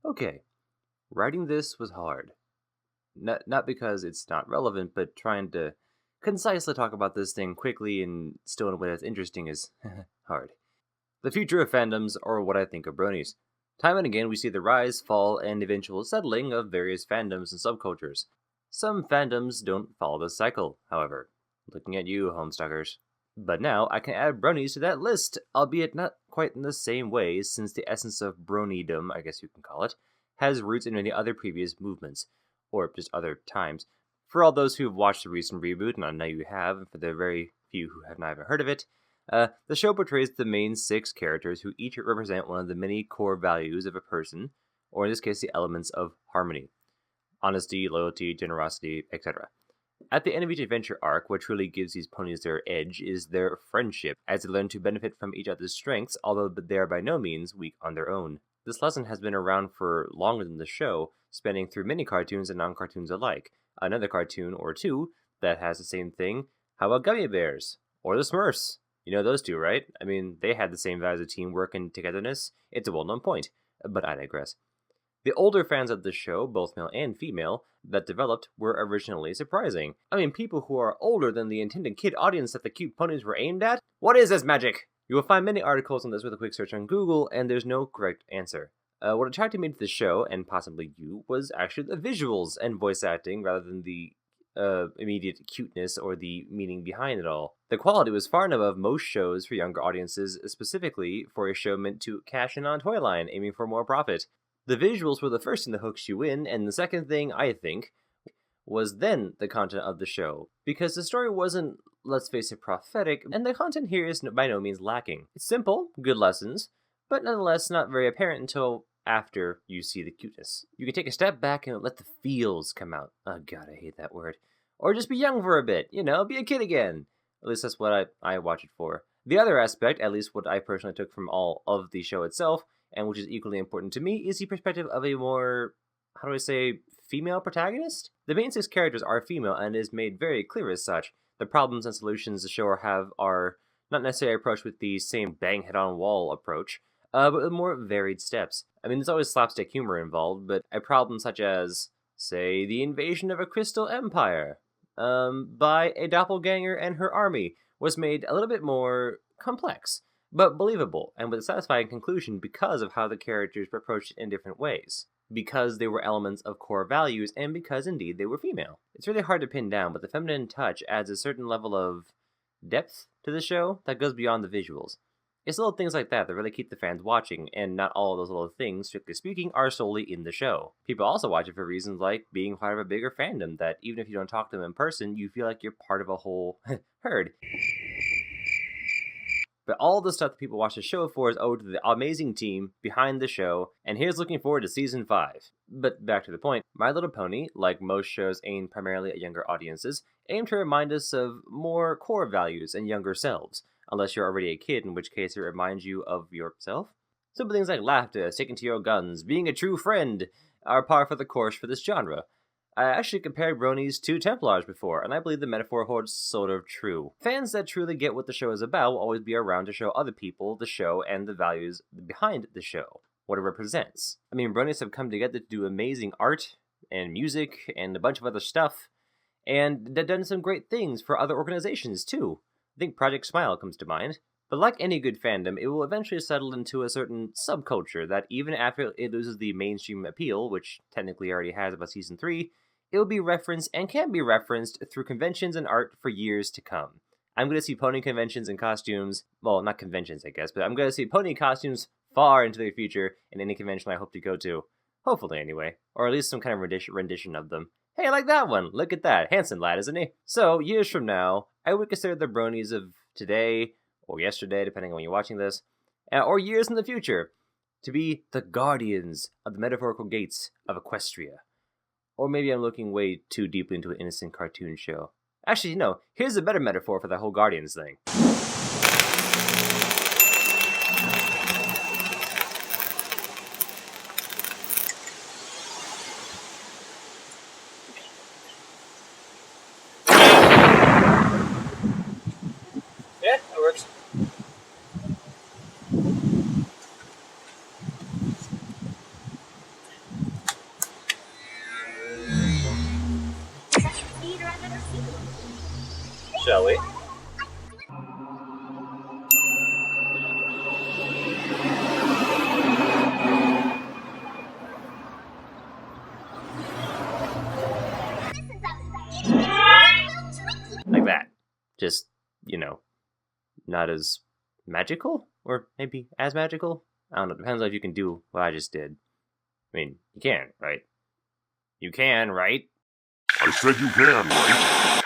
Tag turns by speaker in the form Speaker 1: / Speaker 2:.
Speaker 1: Okay, writing this was hard. Not because it's not relevant, but trying to concisely talk about this thing quickly and still in a way that's interesting is hard. The future of fandoms, or what I think of bronies. Time and again, we see the rise, fall, and eventual settling of various fandoms and subcultures. Some fandoms don't follow this cycle, however. Looking at you, Homestuckers. But now, I can add bronies to that list, albeit not quite in the same way, since the essence of bronydom, I guess you can call it, has roots in many other previous movements, or just other times. For all those who've watched the recent reboot, and I know you have, and for the very few who have not even heard of it, the show portrays the main 6 characters who each represent one of the many core values of a person, or in this case the elements of harmony. Honesty, loyalty, generosity, etc. At the end of each adventure arc, what truly gives these ponies their edge is their friendship, as they learn to benefit from each other's strengths, although they are by no means weak on their own. This lesson has been around for longer than the show, spanning through many cartoons and non-cartoons alike. Another cartoon or two that has the same thing, how about Gummy Bears? Or the Smurfs? You know those two, right? I mean, they had the same values of teamwork and togetherness. It's a well-known point, but I digress. The older fans of the show, both male and female, that developed were originally surprising. I mean, people who are older than the intended kid audience that the cute ponies were aimed at? What is this magic? You will find many articles on this with a quick search on Google, and there's no correct answer. What attracted me to the show, and possibly you, was actually the visuals and voice acting rather than the immediate cuteness or the meaning behind it all. The quality was far and above most shows for younger audiences, specifically for a show meant to cash in on a toy line, aiming for more profit. The visuals were the first thing that hooks you in, and the second thing, I think, was then the content of the show. Because the story wasn't, let's face it, prophetic, and the content here is by no means lacking. It's simple, good lessons, but nonetheless not very apparent until after you see the cuteness. You can take a step back and let the feels come out. Oh god, I hate that word. Or just be young for a bit, be a kid again. At least that's what I watch it for. The other aspect, at least what I personally took from all of the show itself, and which is equally important to me, is the perspective of a more, how do I say, female protagonist? The main 6 characters are female and is made very clear as such. The problems and solutions the show have are not necessarily approached with the same bang head on wall approach, but with more varied steps. I mean, there's always slapstick humor involved, but a problem such as, say, the invasion of a crystal empire by a doppelganger and her army was made a little bit more complex, but believable, and with a satisfying conclusion because of how the characters were approached in different ways. Because they were elements of core values, and because indeed they were female. It's really hard to pin down, but the feminine touch adds a certain level of depth to the show that goes beyond the visuals. It's little things like that really keep the fans watching, and not all of those little things, strictly speaking, are solely in the show. People also watch it for reasons like being part of a bigger fandom that even if you don't talk to them in person, you feel like you're part of a whole herd. But all the stuff that people watch the show for is owed to the amazing team behind the show, and here's looking forward to Season 5. But back to the point, My Little Pony, like most shows aimed primarily at younger audiences, aim to remind us of more core values and younger selves, unless you're already a kid, in which case it reminds you of yourself. Simple things like laughter, sticking to your guns, being a true friend are par for the course for this genre. I actually compared bronies to Templars before, and I believe the metaphor holds sort of true. Fans that truly get what the show is about will always be around to show other people the show and the values behind the show, what it represents. I mean, bronies have come together to do amazing art and music and a bunch of other stuff, and they've done some great things for other organizations too. I think Project Smile comes to mind. But like any good fandom, it will eventually settle into a certain subculture that even after it loses the mainstream appeal, which technically already has about Season 3, it will be referenced and can be referenced through conventions and art for years to come. I'm going to see pony conventions and costumes, well, not conventions I guess, but I'm going to see pony costumes far into the future in any convention I hope to go to. Hopefully anyway, or at least some kind of rendition of them. Hey, I like that one! Look at that, handsome lad, isn't he? So, years from now, I would consider the bronies of today, or yesterday, depending on when you're watching this, or years in the future, to be the guardians of the metaphorical gates of Equestria. Or maybe I'm looking way too deeply into an innocent cartoon show. Actually, no, here's a better metaphor for the whole Guardians thing. Yeah, that works. shall we? Like that. Just, not as magical? Or maybe as magical? I don't know. Depends on if you can do what I just did. I mean, you can, right? You can, right?
Speaker 2: I said you can, right?